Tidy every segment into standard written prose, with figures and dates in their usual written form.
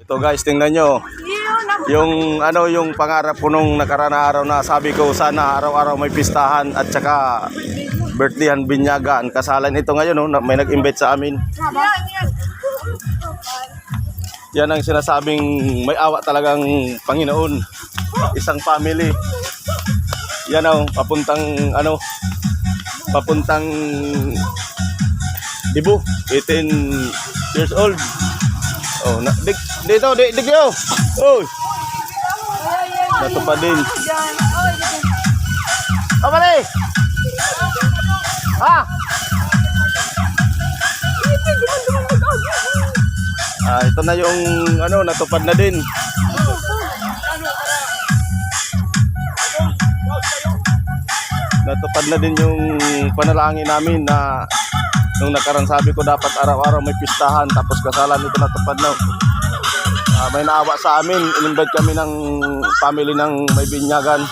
Ito guys, tingnan nyo. Yung pangarap ko nung nakaraan na araw na sabi ko sana araw-araw may pistahan at saka birthdayhan, binyagan, kasalan. Ito ngayon, may nag-invite sa amin. Yan ang sinasabing may awa talagang Panginoon. Isang family. Yan papuntang Dibu, 18 years old. Oh, dito. Oy. Natupad din. Mali. Ha? Ito na yung natupad na din. Natupad na din yung panalangin namin na nung nakarang sabi ko dapat araw-araw may pistahan tapos kasalan, ito natupad na. May naawa sa amin, in-invite kami ng family ng may binyagan,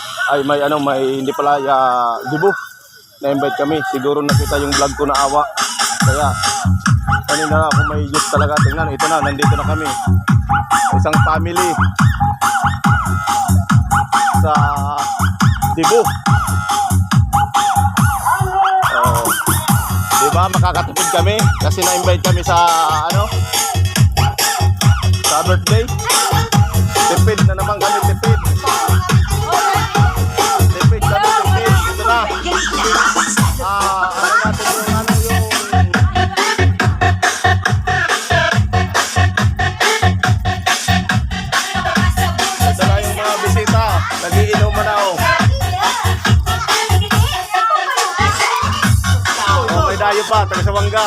may hindi pala Dibu. Na-invite kami, siguro nakita yung vlog ko na awa. Kaya kanina ako may youth talaga, tingnan, ito na, nandito na kami. Isang family sa Dibu. Diba, makakatipid kami kasi na-invite kami sa sa birthday. Tipid na naman kami, tipid. Tipid kami, tipid. Ito na. Ito na yung mga bisita. Nagiinuman na ako. May dayo pa, taga sa Wangga.